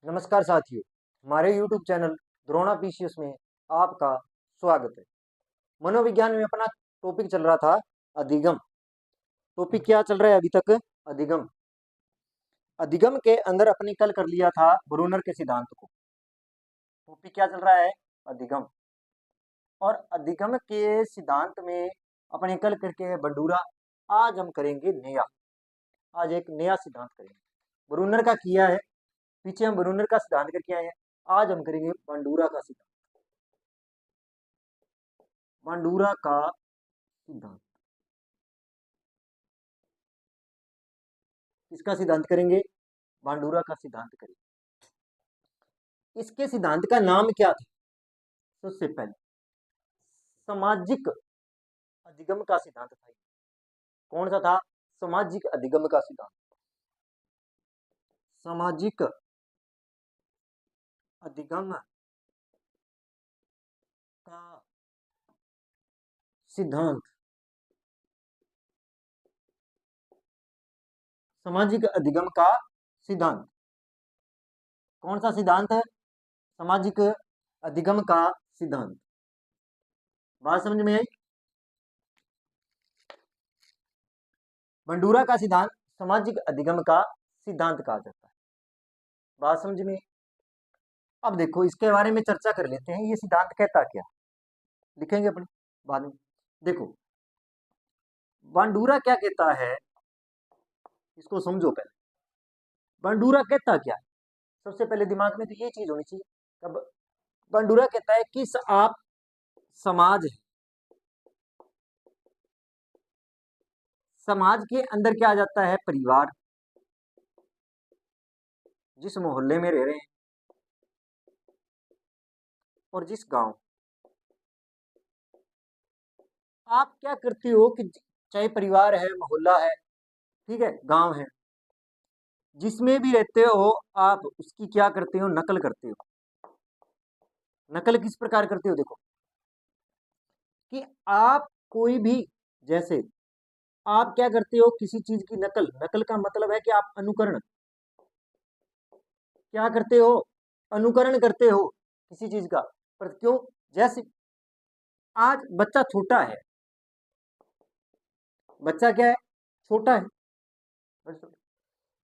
नमस्कार साथियों, हमारे YouTube चैनल द्रोणा पीसीएस में आपका स्वागत है। मनोविज्ञान में अपना टॉपिक चल रहा था अधिगम। टॉपिक क्या चल रहा है अभी तक? अधिगम। अधिगम के अंदर अपने कल कर लिया था ब्रूनर के सिद्धांत को। टॉपिक क्या चल रहा है? अधिगम। और अधिगम के सिद्धांत में अपने कल करके बंडूरा। आज हम करेंगे नया। आज एक नया सिद्धांत करेंगे। ब्रूनर का किया है, पीछे हम ब्रूनर का सिद्धांत करके आए हैं। आज हम करेंगे बंडूरा का सिद्धांत। बंडूरा का सिद्धांत। इसका सिद्धांत करेंगे, बांडूरा का सिद्धांत करेंगे। इसके सिद्धांत का नाम क्या था? सबसे पहले सामाजिक अधिगम का सिद्धांत था। कौन सा था? सामाजिक अधिगम का सिद्धांत। सामाजिक अधिगम का सिद्धांत। सामाजिक अधिगम का सिद्धांत। कौन सा सिद्धांत है? सामाजिक अधिगम का सिद्धांत। बात समझ में आई? बंडूरा का सिद्धांत सामाजिक अधिगम का सिद्धांत कहा जाता है। बात समझ में? अब देखो, इसके बारे में चर्चा कर लेते हैं। ये सिद्धांत कहता क्या? लिखेंगे अपने बाद में। देखो, बंडूरा क्या कहता है, इसको समझो पहले। बंडूरा कहता क्या है? सबसे पहले दिमाग में तो ये चीज होनी चाहिए। तब बंडूरा कहता है कि आप समाज है। समाज के अंदर क्या आ जाता है? परिवार। जिस मोहल्ले में रह रहे हैं और जिस गांव, आप क्या करते हो कि चाहे परिवार है, मोहल्ला है, ठीक है, गांव है, जिसमें भी रहते हो आप उसकी क्या करते हो? नकल करते हो। नकल किस प्रकार करते हो? देखो कि आप कोई भी, जैसे आप क्या करते हो? किसी चीज की नकल। नकल का मतलब है कि आप अनुकरण क्या करते हो? अनुकरण करते हो किसी चीज का। पर क्यों? जैसे आज बच्चा छोटा है। बच्चा क्या है? छोटा है।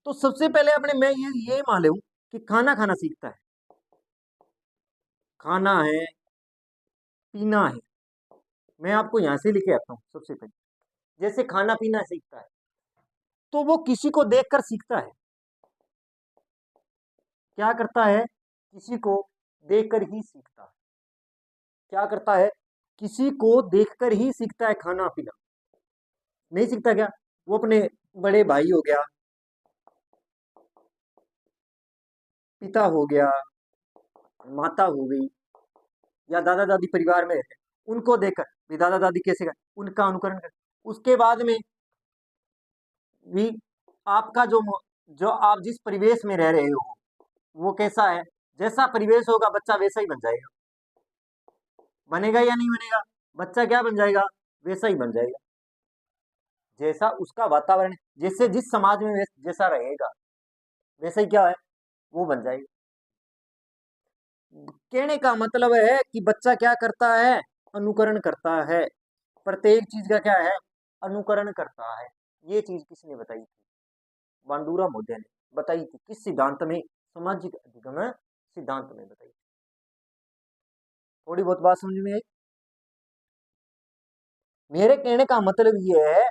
तो सबसे पहले अपने मैं ये मान लूं कि खाना खाना सीखता है। खाना है, पीना है। मैं आपको यहां से लिखे आता हूं। सबसे पहले जैसे खाना पीना सीखता है, तो वो किसी को देखकर सीखता है। क्या करता है? किसी को देखकर ही सीखता है। क्या करता है? किसी को देखकर ही सीखता है खाना पीना। नहीं सीखता क्या? वो अपने बड़े भाई हो गया, पिता हो गया, माता हो गई, या दादा दादी परिवार में रहते हैं, उनको देखकर भी दादा दादी कैसे कर, उनका अनुकरण कर। उसके बाद में भी आपका जो आप जिस परिवेश में रह रहे हो वो कैसा है? जैसा परिवेश होगा बच्चा वैसा ही बन जाएगा। बनेगा या नहीं बनेगा? बच्चा क्या बन जाएगा? वैसा ही बन जाएगा। जैसा उसका वातावरण, जैसे जिस समाज में जैसा रहेगा वैसा ही क्या है? वो बन जाएगा। कहने का मतलब है कि बच्चा क्या करता है? अनुकरण करता है। प्रत्येक चीज का क्या है? अनुकरण करता है। ये चीज किसने बताई थी? बांडूरा मोदिया ने बताई थी। किस सिद्धांत में? सामाजिक अधिगम सिद्धांत में बताई थी। थोड़ी बहुत बात समझ में आई? मेरे कहने का मतलब ये है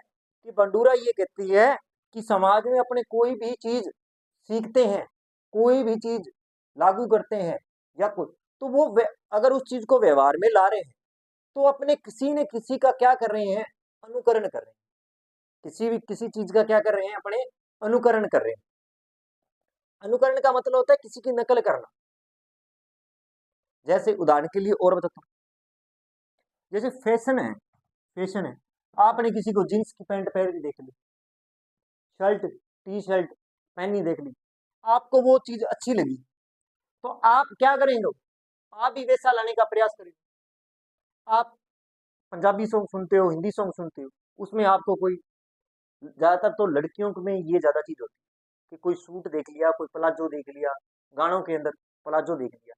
कि बंडूरा ये कहती है कि समाज में अपने कोई भी चीज सीखते हैं, कोई भी चीज लागू करते हैं या कुछ, तो वो अगर उस चीज को व्यवहार में ला रहे हैं तो अपने किसी न किसी का क्या कर रहे हैं? अनुकरण कर रहे हैं। किसी भी किसी चीज का क्या कर रहे हैं? अपने अनुकरण कर रहे हैं। अनुकरण का मतलब होता है किसी की नकल करना। जैसे उदाहरण के लिए और बताता हूँ, जैसे फैशन है। फैशन है, आपने किसी को जींस की पैंट पहन के देख ली, शर्ट टी शर्ट पहनी देख ली, आपको वो चीज अच्छी लगी, तो आप क्या करेंगे? आप भी वैसा लाने का प्रयास करेंगे। आप पंजाबी सॉन्ग सुनते हो, हिंदी सॉन्ग सुनते हो, उसमें आपको कोई, ज्यादातर तो लड़कियों में ये ज्यादा चीज होती है, कि कोई सूट देख लिया, कोई प्लाजो देख लिया, गानों के अंदर प्लाजो देख लिया,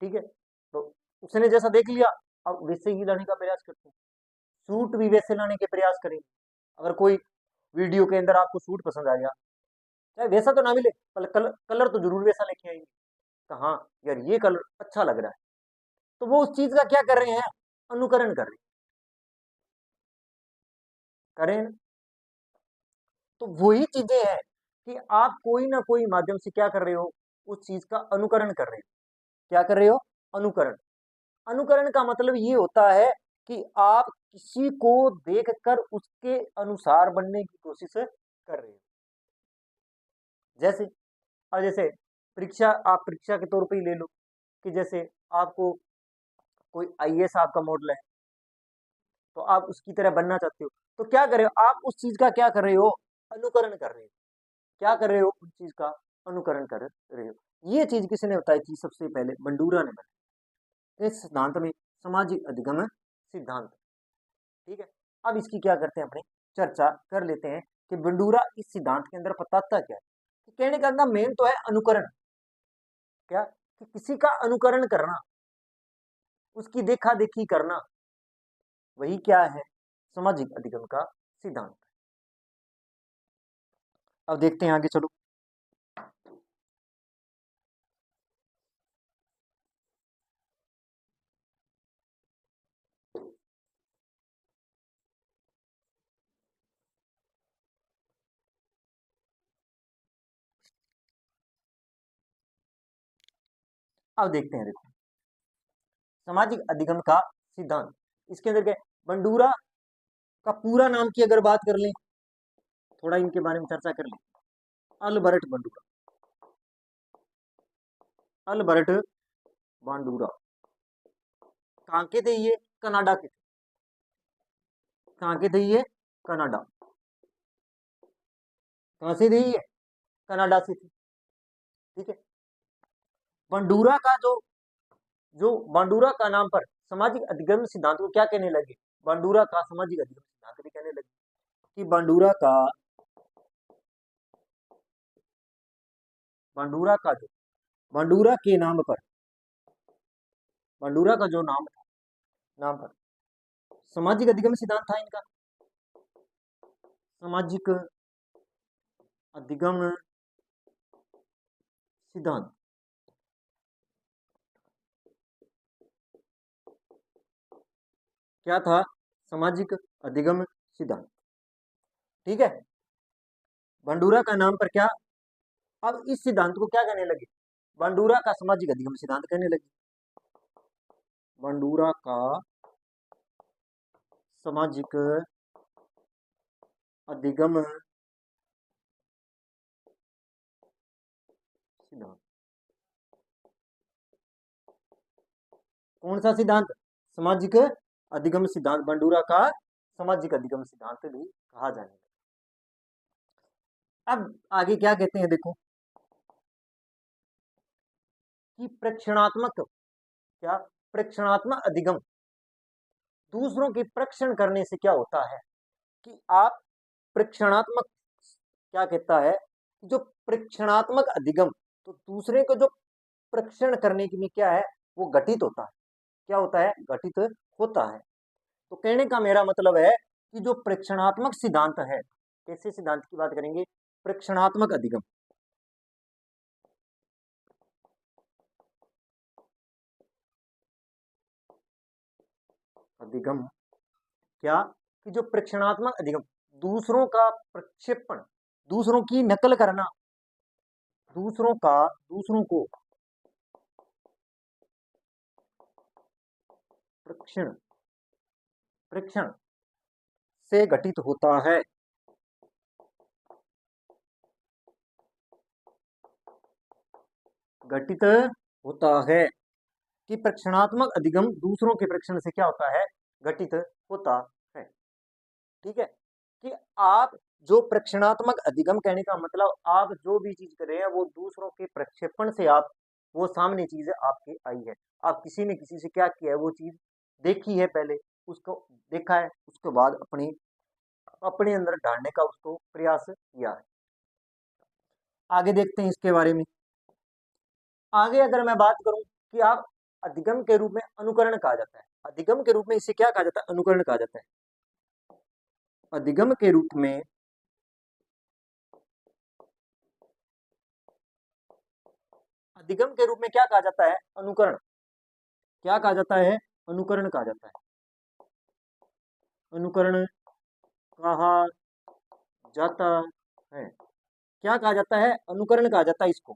ठीक है, तो उसने जैसा देख लिया अब वैसे ही लाने का प्रयास करते हैं, सूट भी वैसे लाने के प्रयास करेंगे। अगर कोई वीडियो के अंदर आपको सूट पसंद आ गया, चाहे वैसा तो ना मिले पर कलर तो जरूर वैसा लेके आएंगे, तो हाँ यार ये कलर अच्छा लग रहा है, तो वो उस चीज का क्या कर रहे हैं, अनुकरण कर रहे हैं, करें। तो वही चीजें हैं कि आप कोई ना कोई माध्यम से क्या कर रहे हो, उस चीज का अनुकरण कर रहे हो। क्या कर रहे हो, अनुकरण। अनुकरण का मतलब ये होता है कि आप किसी को देखकर उसके अनुसार बनने की कोशिश कर रहे हो। जैसे और जैसे परीक्षा, आप परीक्षा के तौर पे ही ले लो कि जैसे आपको कोई आईएएस आपका मॉडल है, तो आप उसकी तरह बनना चाहते हो, तो क्या कर रहे हो आप, उस चीज का क्या कर रहे हो, अनुकरण कर रहे हो। क्या कर रहे हो, उस चीज का अनुकरण कर रहे हो। ये चीज किसने बताई थी, सबसे पहले बंडूरा ने बताई, इस सिद्धांत में सामाजिक अधिगम सिद्धांत। ठीक है, अब इसकी क्या करते हैं, अपने चर्चा कर लेते हैं कि बंडूरा इस सिद्धांत के अंदर बताता क्या है। कि कहने का अंदर मेन तो है अनुकरण, क्या कि किसी का अनुकरण करना, उसकी देखा देखी करना, वही क्या है, सामाजिक अधिगम का सिद्धांत। अब देखते हैं आगे, चलो। अब देखते हैं, देखो सामाजिक अधिगम का सिद्धांत, इसके अंदर क्या है? बंडूरा का पूरा नाम की अगर बात कर लें, थोड़ा इनके बारे में चर्चा कर लें। अल्बर्ट बंडूरा, अल्बर्ट बांडूरा कहाँ के थे ये, कनाडा के थे। कहाँ के थे ये, कनाडा। कहाँ से थे ये, कनाडा से थे। ठीक है, बंडूरा का जो जो बांडूरा का नाम पर सामाजिक अधिगम सिद्धांत को क्या कहने लगे, बांडूरा का सामाजिक अधिगम सिद्धांत भी कहने लगे कि बांडूरा का जो बांडूरा के नाम पर, बांडूरा का जो नाम था, नाम पर सामाजिक अधिगम सिद्धांत था इनका। सामाजिक अधिगम सिद्धांत क्या था, सामाजिक अधिगम सिद्धांत। ठीक है, बंडूरा का नाम पर क्या, अब इस सिद्धांत को क्या कहने लगे, बंडूरा का सामाजिक अधिगम सिद्धांत कहने लगे। बंडूरा का सामाजिक अधिगम सिद्धांत, कौन सा सिद्धांत, सामाजिक अधिगम सिद्धांत, बंडूरा का सामाजिक अधिगम सिद्धांत भी कहा जाने लगा। अब आगे क्या कहते हैं, देखो कि प्रेक्षणात्मक, क्या प्रेक्षणात्मक अधिगम, दूसरों की प्रेक्षण करने से क्या होता है कि आप प्रेक्षणात्मक, क्या कहता है, जो प्रेक्षणात्मक अधिगम, तो दूसरे को जो प्रेक्षण करने के लिए क्या है, वो घटित होता है। क्या होता है, घटित होता है। तो कहने का मेरा मतलब है कि जो प्रेक्षणात्मक सिद्धांत है, कैसे सिद्धांत की बात करेंगे, प्रेक्षणात्मक अधिगम, अधिगम क्या कि जो प्रेक्षणात्मक अधिगम, दूसरों का प्रक्षेपण, दूसरों की नकल करना, दूसरों को प्रेक्षण प्रेक्षण से घटित होता है। घटित होता है कि प्रेक्षणात्मक अधिगम दूसरों के प्रेक्षण से क्या होता है, घटित होता है। ठीक है, कि आप जो प्रेक्षणात्मक अधिगम, कहने का मतलब आप जो भी चीज कर रहे हैं वो दूसरों के प्रक्षेपण से, आप वो सामने चीज आपके आई है, आप किसी ने किसी से क्या किया है, वो चीज देखी है पहले, उसको देखा है, उसके बाद अपने अपने अंदर ढालने का उसको प्रयास किया है। आगे देखते हैं इसके बारे में। आगे अगर मैं बात करूं कि आप अधिगम के रूप में अनुकरण कहा जाता है, अधिगम के रूप में इसे क्या कहा जाता है, अनुकरण कहा जाता है। अधिगम के रूप में अधिगम के रूप में क्या कहा जाता है, अनुकरण। क्या कहा जाता है, अनुकरण कहा जाता है। अनुकरण कहा जाता है। क्या कहा जाता है, अनुकरण कहा जाता है। इसको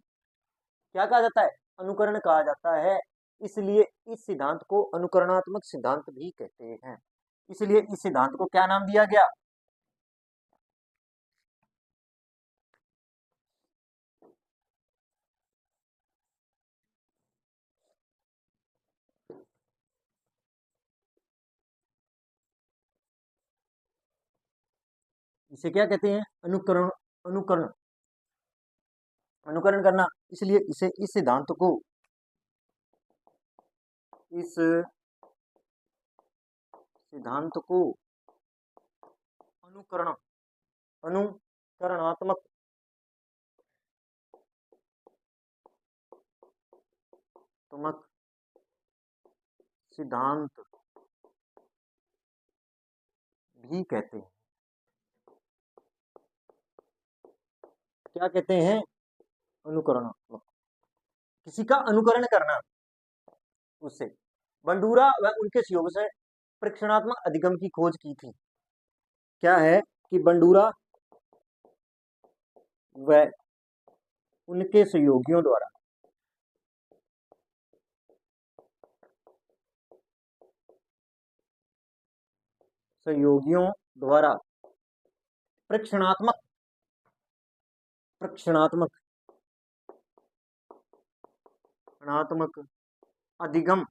क्या कहा जाता है, अनुकरण कहा जाता है। इसलिए इस सिद्धांत को अनुकरणात्मक सिद्धांत भी कहते हैं। इसलिए इस सिद्धांत को क्या नाम दिया गया, इसे क्या कहते हैं, अनुकरण। अनुकरण अनुकरण करना। इसलिए इसे इस सिद्धांत को इस सिद्धांत को अनुकरण अनुकरणात्मक सिद्धांत भी कहते हैं। क्या कहते हैं, अनुकरणात्मक। किसी का अनुकरण करना, उससे बंडूरा व उनके सहयोग से परीक्षणात्मक अधिगम की खोज की थी। क्या है कि बंडूरा व उनके सहयोगियों द्वारा परीक्षणात्मक परीक्षणात्मक णात्मक अधिगम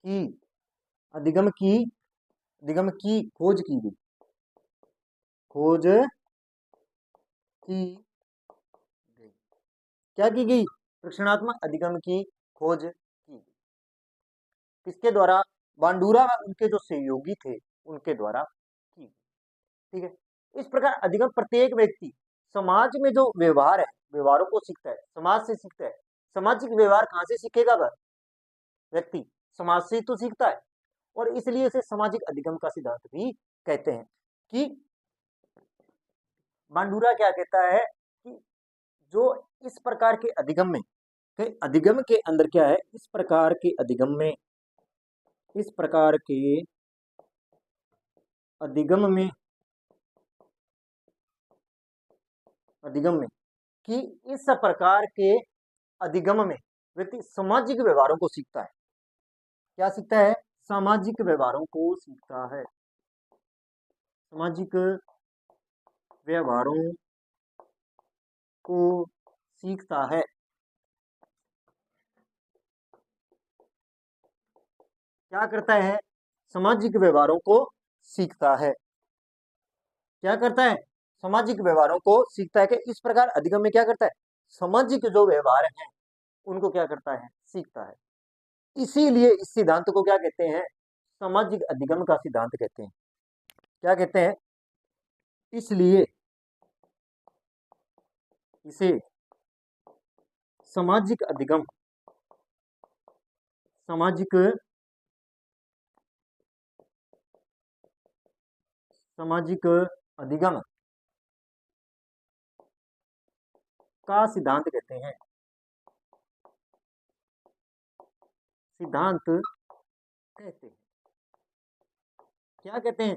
की अधिगम की खोज की गई। खोज की गई। क्या की गई, परीक्षणात्मक अधिगम की खोज की गई। किसके द्वारा, बांडूरा व उनके जो सहयोगी थे उनके द्वारा की गई। ठीक है। इस प्रकार अधिगम प्रत्येक व्यक्ति समाज में जो व्यवहार है, व्यवहारों को सीखता है, समाज से सीखता है। सामाजिक व्यवहार कहां से सीखेगा वह व्यक्ति, समाज से तो सीखता है। और इसलिए इसे सामाजिक अधिगम का सिद्धांत भी कहते हैं। कि बांडूरा क्या कहता है कि जो इस प्रकार के अधिगम में, अधिगम के अंदर क्या है, इस प्रकार के अधिगम में अधिगम में कि इस प्रकार के अधिगम में व्यक्ति सामाजिक व्यवहारों को सीखता है। क्या सीखता है, सामाजिक व्यवहारों को सीखता है। सामाजिक व्यवहारों को सीखता है। क्या करता है, सामाजिक व्यवहारों को सीखता है। क्या करता है, सामाजिक व्यवहारों को सीखता है। कि इस प्रकार अधिगम में क्या करता है, सामाजिक जो व्यवहार हैं उनको क्या करता है, सीखता है। इसीलिए इस सिद्धांत को क्या कहते हैं, सामाजिक अधिगम का सिद्धांत कहते हैं। क्या कहते हैं, इसलिए इसे सामाजिक अधिगम सामाजिक अधिगम का सिद्धांत कहते हैं। सिद्धांत कहते हैं। क्या कहते हैं,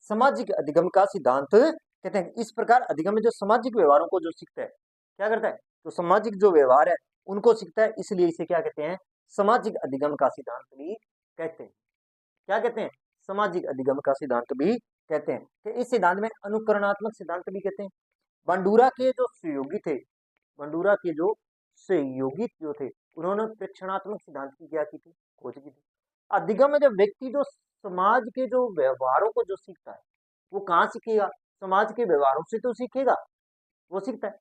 सामाजिक अधिगम का सिद्धांत कहते हैं। इस प्रकार अधिगम में जो सामाजिक व्यवहारों को जो सीखता है, क्या करता है, तो सामाजिक जो व्यवहार है उनको सीखता है। इसलिए इसे क्या कहते हैं, सामाजिक अधिगम का सिद्धांत भी कहते हैं। क्या कहते हैं, सामाजिक अधिगम का सिद्धांत भी कहते हैं। कि इस सिद्धांत में अनुकरणात्मक सिद्धांत भी कहते हैं। बंडूरा के जो सहयोगी थे, बंडूरा के जो सहयोगी जो थे, उन्होंने प्रेक्षणात्मक सिद्धांत की क्या की थी, खोज की थी। अधिगम में जब व्यक्ति जो समाज के जो व्यवहारों को जो सीखता है, वो कहाँ सीखेगा, समाज के व्यवहारों से तो सीखेगा, वो सीखता है।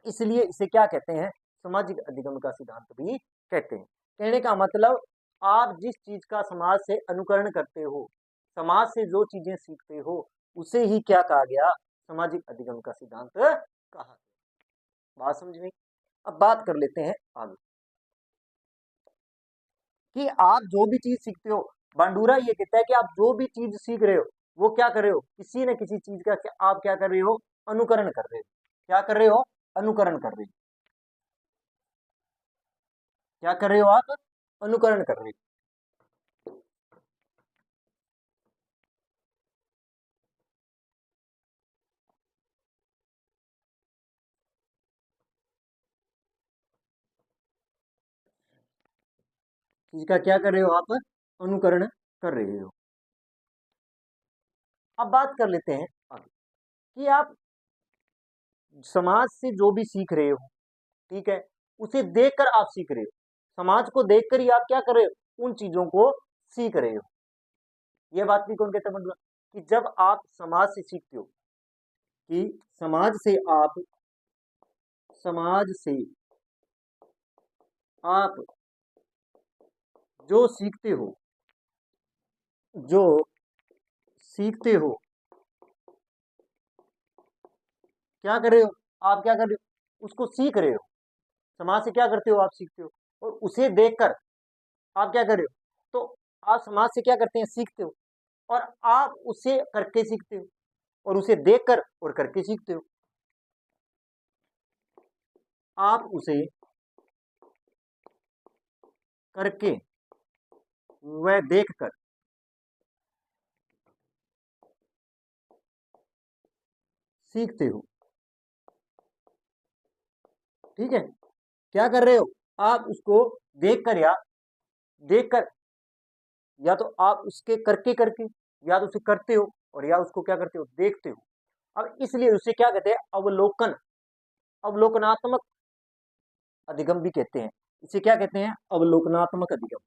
इसलिए इसे क्या कहते हैं, सामाजिक अधिगम का सिद्धांत भी कहते हैं। कहने का मतलब, आप जिस चीज का समाज से अनुकरण करते हो, समाज से जो चीजें सीखते हो, उसे ही क्या कहा गया, सामाजिक अधिगम का सिद्धांत कहा गया। बात समझ में? अब बात कर लेते हैं आगे कि आप जो भी चीज सीखते हो, बांडूरा ये कहता है कि आप जो भी चीज सीख रहे हो वो क्या कर रहे हो, किसी न किसी चीज का आप क्या कर रहे हो, अनुकरण कर रहे हो। क्या कर रहे हो? अनुकरण कर रहे हो। क्या कर रहे हो आप? अनुकरण कर रहे हो। चीज का क्या कर रहे हो आप? अनुकरण कर रहे हो। अब बात कर लेते हैं आगे कि आप समाज से जो भी सीख रहे हो, ठीक है, उसे देखकर आप सीख रहे हो। समाज को देखकर ही आप क्या कर रहे हो, उन चीजों को सीख रहे हो। यह बात भी कौन कहता है? मतलब कि जब आप समाज से सीखते हो, कि समाज से आप जो सीखते हो, जो सीखते हो, क्या कर रहे हो? आप क्या कर रहे हो? उसको सीख रहे हो। समाज से क्या करते हो? आप सीखते हो। और उसे देखकर आप क्या कर रहे हो? तो आप समाज से क्या करते हैं? सीखते हो। और आप उसे करके सीखते हो, और उसे देखकर और करके सीखते हो। आप उसे करके व देखकर सीखते हो। ठीक है? क्या कर रहे हो? आप उसको देखकर या देखकर, या तो आप उसके करके करके, या तो उसे करते हो, और या उसको क्या करते हो? देखते हो। अब इसलिए उसे क्या कहते हैं? अवलोकन, अवलोकनात्मक अधिगम भी कहते हैं। इसे क्या कहते हैं? अवलोकनात्मक अधिगम,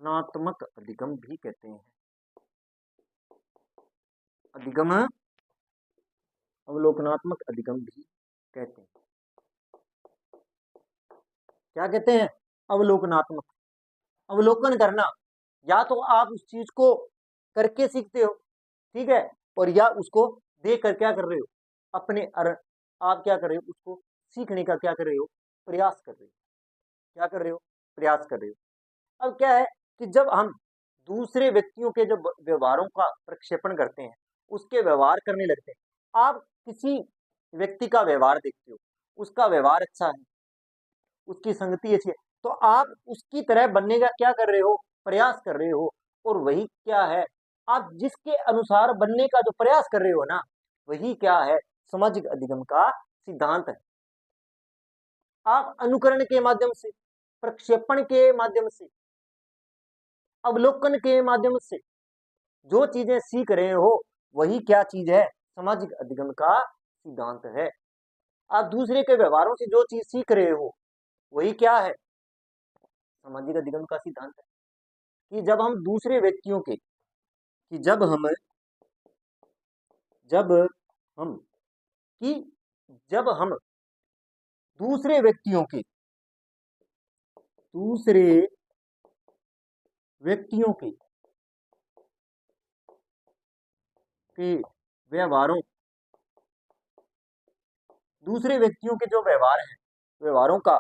नात्मक अधिगम भी कहते हैं। अधिगम, अवलोकनात्मक अधिगम भी कहते हैं। क्या कहते हैं? अवलोकनात्मक, अवलोकन करना। या तो आप उस चीज को करके सीखते हो, ठीक है, और या उसको देख कर क्या कर रहे हो, आप क्या कर रहे हो? उसको सीखने का क्या कर रहे हो? प्रयास कर रहे हो। क्या कर रहे हो? प्रयास कर रहे हो। अब क्या है कि जब हम दूसरे व्यक्तियों के जो व्यवहारों का प्रक्षेपण करते हैं, उसके व्यवहार करने लगते हैं। आप किसी व्यक्ति का व्यवहार देखते हो, उसका व्यवहार अच्छा है, उसकी संगति अच्छी है, तो आप उसकी तरह बनने का क्या कर रहे हो? प्रयास कर रहे हो। और वही क्या है, आप जिसके अनुसार बनने का जो प्रयास कर रहे हो ना, वही क्या है? सामाजिक अधिगम का सिद्धांत है। आप अनुकरण के माध्यम से, प्रक्षेपण के माध्यम से, अवलोकन के माध्यम से जो चीजें सीख रहे हो, वही क्या चीज है? सामाजिक अधिगम का सिद्धांत है। आप दूसरे के व्यवहारों से जो चीज सीख रहे हो, वही क्या है? सामाजिक अधिगम का सिद्धांत है। कि जब हम दूसरे व्यक्तियों के, कि जब हम कि जब हम दूसरे व्यक्तियों दूसरे व्यक्तियों के व्यवहारों, दूसरे व्यक्तियों के जो व्यवहार हैं, व्यवहारों का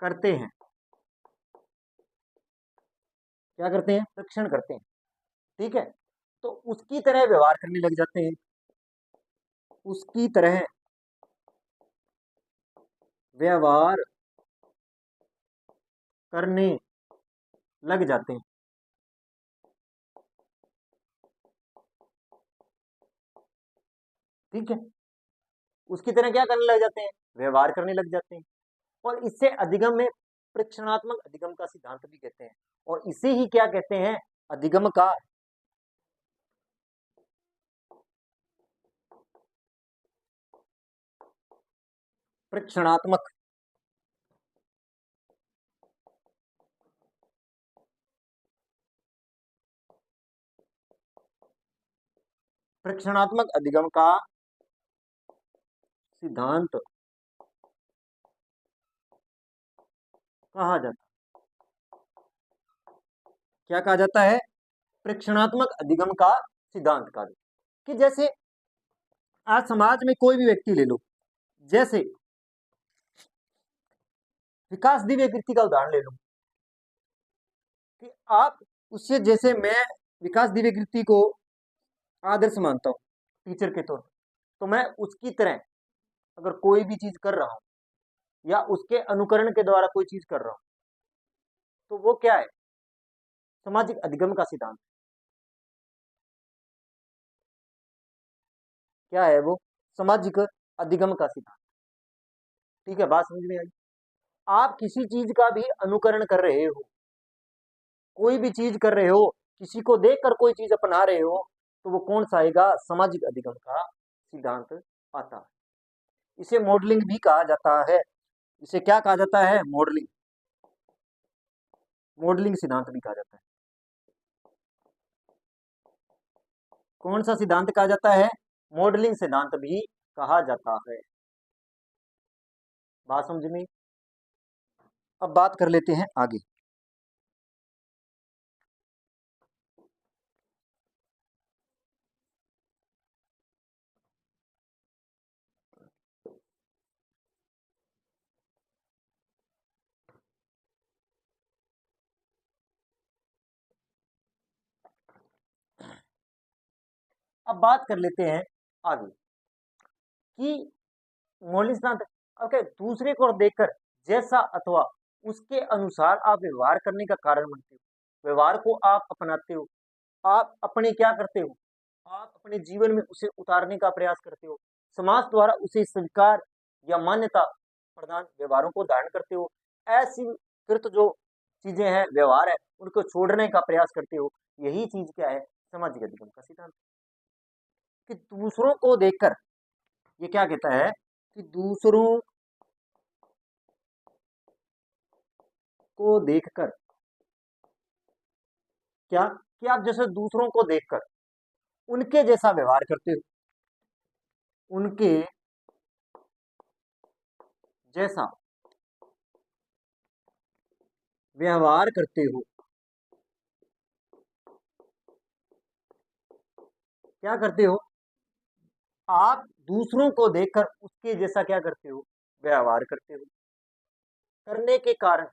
करते हैं, क्या करते हैं? परीक्षण करते हैं। ठीक है? तो उसकी तरह व्यवहार करने लग जाते हैं, उसकी तरह व्यवहार करने लग जाते हैं। ठीक है? उसकी तरह क्या करने लग जाते हैं? व्यवहार करने लग जाते हैं। और इससे अधिगम में परीक्षणात्मक अधिगम का सिद्धांत भी कहते हैं, और इसे ही क्या कहते हैं? अधिगम का परीक्षणात्मक परीक्षणात्मक अधिगम का सिद्धांत कहा जाता है। क्या कहा जाता है? प्रेक्षणात्मक अधिगम का सिद्धांत कहा जाता है। कि जैसे आज समाज में कोई भी व्यक्ति ले लो, जैसे विकास दिव्य कृति का उदाहरण ले लो, कि आप उससे, जैसे मैं विकास दिव्य कृति को आदर्श मानता हूँ टीचर के तौर पर, तो मैं उसकी तरह अगर कोई भी चीज कर रहा हूं या उसके अनुकरण के द्वारा कोई चीज कर रहा हूं, तो वो क्या है? सामाजिक अधिगम का सिद्धांत। क्या है वो? सामाजिक अधिगम का सिद्धांत। ठीक है, बात समझ में आई? आप किसी चीज का भी अनुकरण कर रहे हो, कोई भी चीज कर रहे हो, किसी को देखकर कोई चीज अपना रहे हो, तो वो कौन सा आएगा? सामाजिक अधिगम का सिद्धांत आता है। इसे मॉडलिंग भी कहा जाता है। इसे क्या कहा जाता है? मॉडलिंग। मॉडलिंग सिद्धांत भी कहा जाता है। कौन सा सिद्धांत कहा जाता है? मॉडलिंग सिद्धांत भी कहा जाता है। बात समझ में? अब बात कर लेते हैं आगे। अब बात कर लेते हैं आगे कि मौलिक सिद्धांत, ओके, दूसरे को देखकर जैसा अथवा उसके अनुसार आप व्यवहार करने का कारण बनते हो, व्यवहार को आप अपनाते हो, आप अपने क्या करते हो? आप अपने जीवन में उसे उतारने का प्रयास करते हो, समाज द्वारा उसे स्वीकार या मान्यता प्रदान व्यवहारों को धारण करते हो। अस्वीकृत जो चीजें हैं, व्यवहार है, उनको छोड़ने का प्रयास करते हो। यही चीज क्या है? सामाजिक अधिगम का सिद्धांत। कि दूसरों को देखकर, ये क्या कहता है कि दूसरों को देखकर क्या, कि आप जैसे दूसरों को देखकर उनके जैसा व्यवहार करते हो, उनके जैसा व्यवहार करते हो। क्या करते हो? आप दूसरों को देखकर उसके जैसा क्या करते हो? व्यवहार करते हो। करने के कारण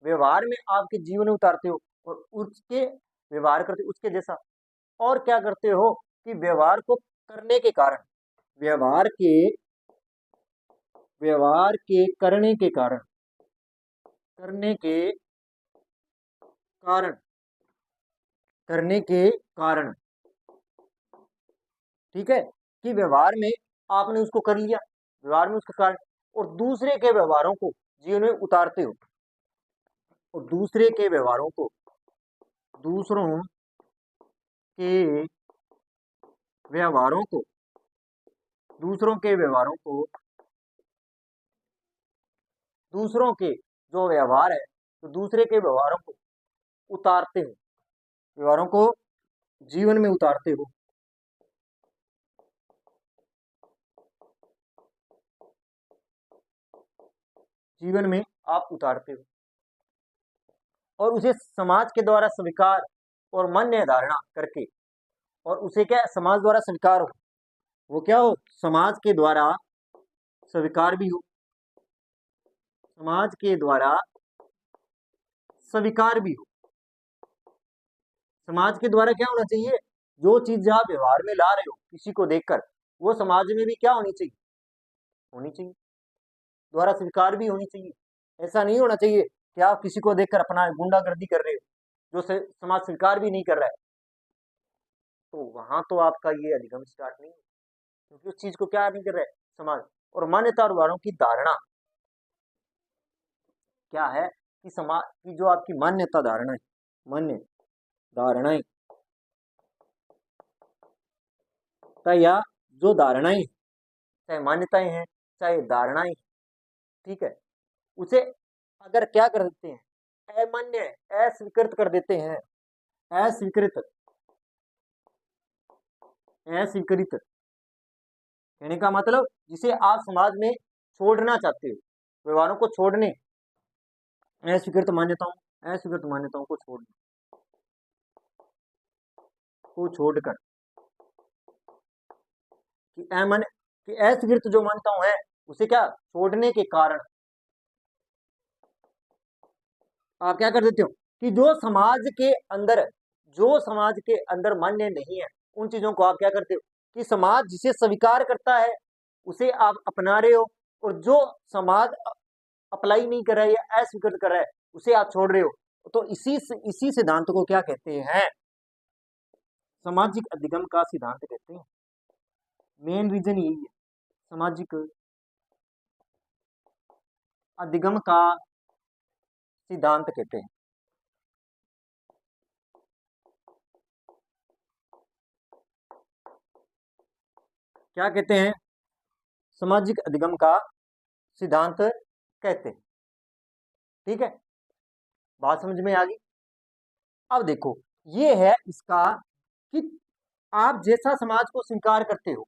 व्यवहार में आपके जीवन में उतारते हो और उसके व्यवहार करते हो उसके जैसा। और क्या करते हो कि व्यवहार को करने के कारण, व्यवहार के व्यवहार के करने के कारण, करने के कारण, करने के कारण, ठीक है, कि व्यवहार में आपने उसको कर लिया, व्यवहार में उसका कारण, और दूसरे के व्यवहारों को जीवन में उतारते हो, और दूसरे के व्यवहारों को, दूसरों के व्यवहारों को, दूसरों के व्यवहारों को, दूसरों के जो व्यवहार है, तो दूसरे के व्यवहारों को उतारते हो, व्यवहारों को जीवन में उतारते हो। जीवन में आप उतारते हो और उसे समाज के द्वारा स्वीकार और मान्य धारणा करके, और उसे क्या समाज द्वारा स्वीकार हो, वो क्या हो? समाज के द्वारा स्वीकार भी हो, समाज के द्वारा स्वीकार भी हो। समाज के द्वारा क्या होना चाहिए? जो चीज आप व्यवहार में ला रहे हो किसी को देखकर, वो समाज में भी क्या होनी चाहिए? होनी चाहिए, द्वारा स्वीकार भी होनी चाहिए। ऐसा नहीं होना चाहिए कि आप किसी को देखकर अपना गुंडागर्दी कर रहे हो जो समाज स्वीकार भी नहीं कर रहा है, तो वहां तो आपका ये अधिगम स्टार्ट नहीं है, क्योंकि उस चीज को क्या नहीं कर रहा है समाज। और मान्यता और व्यवहारों की धारणा क्या है? कि समाज की जो आपकी मान्यता धारणा है, मान्य धारणाएं, या जो धारणाएं, चाहे मान्यताएं हैं चाहे धारणाएं हैं, ठीक है, उसे अगर क्या कर देते हैं? अमान्य, अस्वीकृत कर देते हैं, अस्वीकृत, अस्वीकृत कहने का मतलब जिसे आप समाज में छोड़ना चाहते हो, व्यवहारों को छोड़ने, अस्वीकृत मान्यताओं, अस्वीकृत मान्यताओं को छोड़ना, को छोड़कर, कि अमन कि अस्वीकृत जो मान्यताओं है उसे क्या छोड़ने के कारण आप क्या कर देते हो कि जो समाज के अंदर मान्य नहीं है उन चीजों को आप क्या करते हो कि समाज जिसे स्वीकार करता है उसे आप अपना रहे हो, और जो समाज अप्लाई नहीं कर रहा है या अस्वीकृत कर रहा है उसे आप छोड़ रहे हो। तो इसी सिद्धांत को क्या कहते हैं, सामाजिक अधिगम का सिद्धांत कहते हैं। मेन रीजन यही है, सामाजिक अधिगम का सिद्धांत कहते हैं। क्या कहते हैं, सामाजिक अधिगम का सिद्धांत कहते हैं। ठीक है, बात समझ में आ गई। अब देखो ये है इसका कि आप जैसा समाज को स्वीकार करते हो,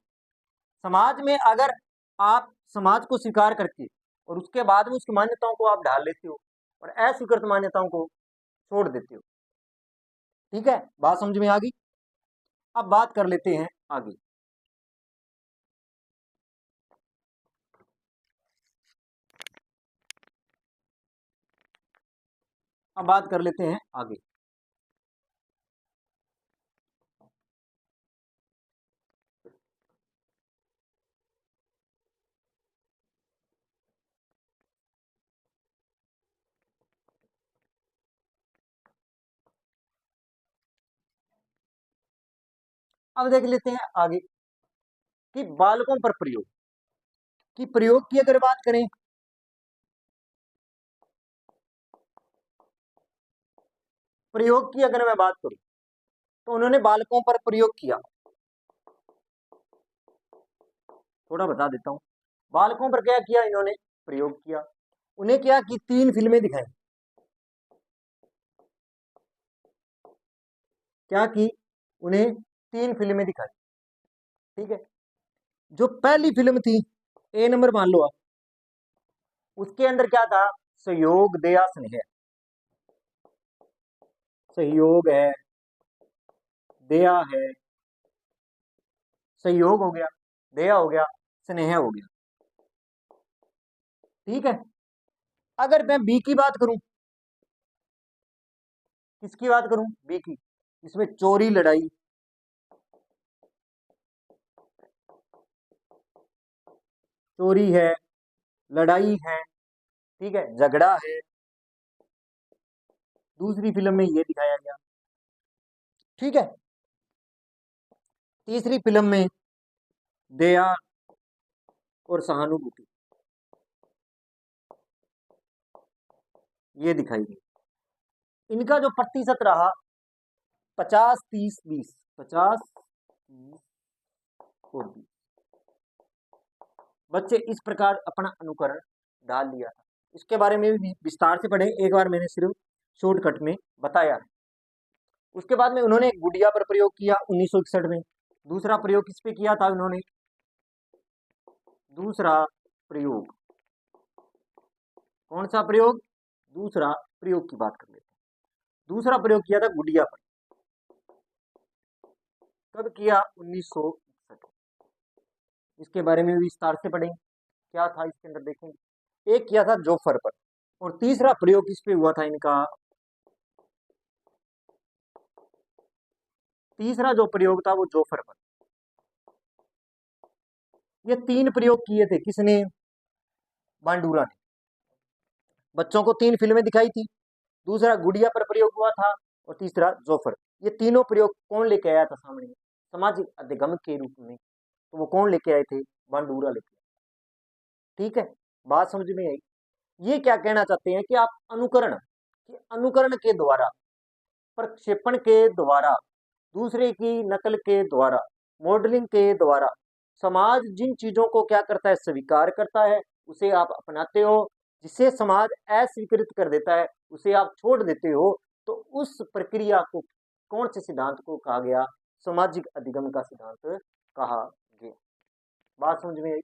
समाज में अगर आप समाज को स्वीकार करके और उसके बाद में उसकी मान्यताओं को आप ढाल लेते हो और अस्वीकृत मान्यताओं को छोड़ देते हो। ठीक है, बात समझ में आ गई। अब बात कर लेते हैं आगे। अब बात कर लेते हैं आगे। अब देख लेते हैं आगे कि बालकों पर प्रयोग की अगर बात करें, प्रयोग की अगर मैं बात करूं तो उन्होंने बालकों पर प्रयोग किया। थोड़ा बता देता हूं, बालकों पर क्या किया इन्होंने, प्रयोग किया। उन्हें क्या कि 3 फिल्में दिखाई। क्या की, उन्हें 3 फिल्में दिखाई। ठीक है, जो पहली फिल्म थी ए नंबर मान लो आप, उसके अंदर क्या था, सहयोग दया स्नेह। सहयोग है, दया है, सहयोग हो गया, दया हो गया, स्नेह हो गया। ठीक है, अगर मैं बी की बात करूं, किसकी बात करूं, बी की, इसमें चोरी लड़ाई, चोरी है, लड़ाई है, ठीक है, झगड़ा है, दूसरी फिल्म में ये दिखाया गया। ठीक है, तीसरी फिल्म में दया और सहानुभूति ये दिखाई गई। इनका जो प्रतिशत रहा 50-30-20, 50 और 20, बच्चे इस प्रकार अपना अनुकरण डाल लिया था। इसके बारे में भी विस्तार से पढ़े, एक बार मैंने सिर्फ शॉर्टकट में बताया है। उसके बाद में उन्होंने गुड़िया पर प्रयोग किया 1961 में। दूसरा प्रयोग किस पे किया था उन्होंने, दूसरा प्रयोग, कौन सा प्रयोग, दूसरा प्रयोग की बात कर लेते हैं। दूसरा प्रयोग किया था गुड़िया पर, कब किया, 1961। इसके बारे में भी विस्तार से पढ़ेंगे, क्या था इसके अंदर देखेंगे। एक किया था जोफर पर, और तीसरा प्रयोग किस पे हुआ था इनका, तीसरा जो प्रयोग था वो जोफर पर। ये 3 प्रयोग किए थे किसने, बांडूरा ने। बच्चों को 3 फिल्में दिखाई थी, दूसरा गुड़िया पर प्रयोग हुआ था, और तीसरा जोफर। ये तीनों प्रयोग कौन लेके आया था सामने, सामाजिक अधिगम के रूप में। तो वो कौन लेके आए थे, बांडूरा लेके। ठीक है, बात समझ में आई। ये क्या कहना चाहते हैं कि आप अनुकरण के द्वारा, प्रक्षेपण के द्वारा, दूसरे की नकल के द्वारा, मॉडलिंग के द्वारा समाज जिन चीजों को क्या करता है, स्वीकार करता है, उसे आप अपनाते हो। जिसे समाज अस्वीकृत कर देता है उसे आप छोड़ देते हो। तो उस प्रक्रिया को, कौन से सिद्धांत को कहा गया, सामाजिक अधिगम का सिद्धांत कहा गया। बात समझ में आई।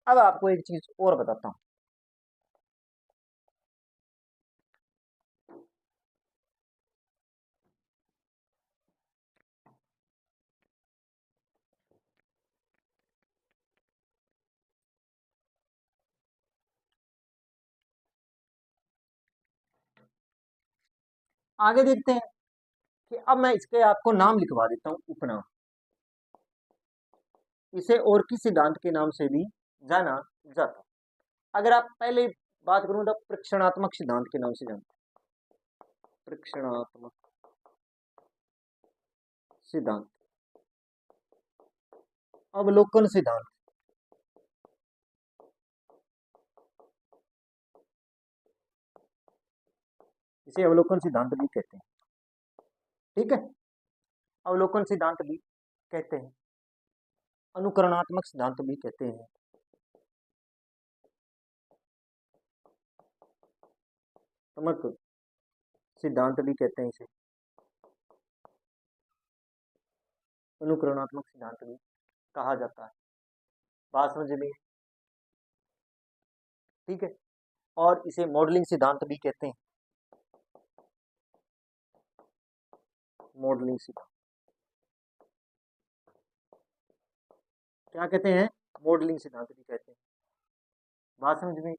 अब आपको एक चीज और बताता हूं। आगे देखते हैं कि अब मैं इसके आपको नाम लिखवा देता हूं, उपनाम। इसे और किस सिद्धांत के नाम से भी जाना जाता है? अगर आप पहले बात करूं तो प्रक्षणात्मक सिद्धांत के नाम से जानते हैं। प्रक्षणात्मक सिद्धांत, अवलोकन सिद्धांत, इसे अवलोकन सिद्धांत भी कहते हैं। ठीक है, अवलोकन सिद्धांत भी कहते हैं, अनुकरणात्मक सिद्धांत भी कहते हैं, समर्थ सिद्धांत भी कहते हैं, इसे अनुकरणात्मक सिद्धांत भी कहा जाता है। बात समझ में? ठीक है, और इसे मॉडलिंग सिद्धांत भी कहते हैं, मॉडलिंग सिद्धांत क्या कहते हैं? मॉडलिंग सिद्धांत भी कहते हैं। बात समझ में?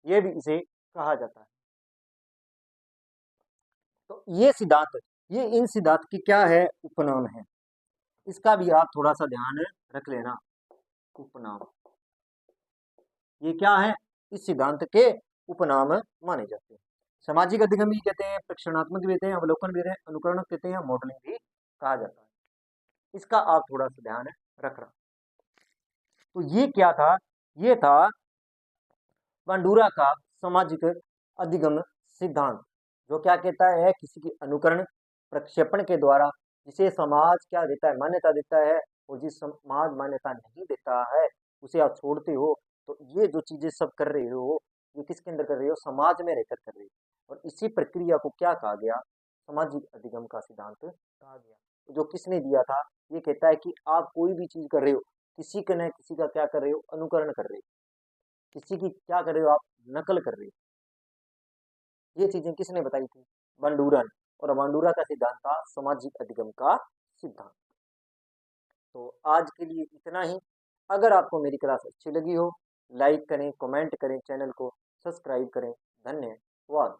ये भी इसे कहा जाता है। तो ये सिद्धांत, ये इन सिद्धांत की क्या है? उपनाम है। इसका भी आप थोड़ा सा ध्यान रख लेना। उपनाम ये क्या है? इस सिद्धांत के उपनाम माने जाते हैं। सामाजिक अधिगम भी कहते हैं, प्रक्षणात्मक भी कहते हैं, अवलोकन भी कहते हैं, अनुकरण कहते हैं, मॉडलिंग भी कहा जाता है। इसका आप थोड़ा सा ध्यान रखना। तो ये क्या था? ये था बंडूरा का सामाजिक अधिगम सिद्धांत, जो क्या कहता है? किसी की अनुकरण प्रक्षेपण के द्वारा जिसे समाज क्या देता है? मान्यता देता है, और जिस समाज मान्यता नहीं देता है उसे आप छोड़ते हो। तो ये जो चीजें सब कर रहे हो, ये किसके अंदर कर रहे हो? समाज में रहकर कर रहे हो। और इसी प्रक्रिया को क्या कहा गया? सामाजिक अधिगम का सिद्धांत कहा गया। तो जो किसने दिया था? ये कहता है कि आप कोई भी चीज कर रहे हो, किसी का न किसी का क्या कर रहे हो? अनुकरण कर रहे हो, किसी की क्या कर रहे हो? आप नकल कर रहे हो। ये चीजें किसने बताई थी? बंडूरन। और बंडूरा का सिद्धांत था सामाजिक अधिगम का सिद्धांत। तो आज के लिए इतना ही। अगर आपको मेरी क्लास अच्छी लगी हो, लाइक करें, कमेंट करें, चैनल को सब्सक्राइब करें। धन्यवाद।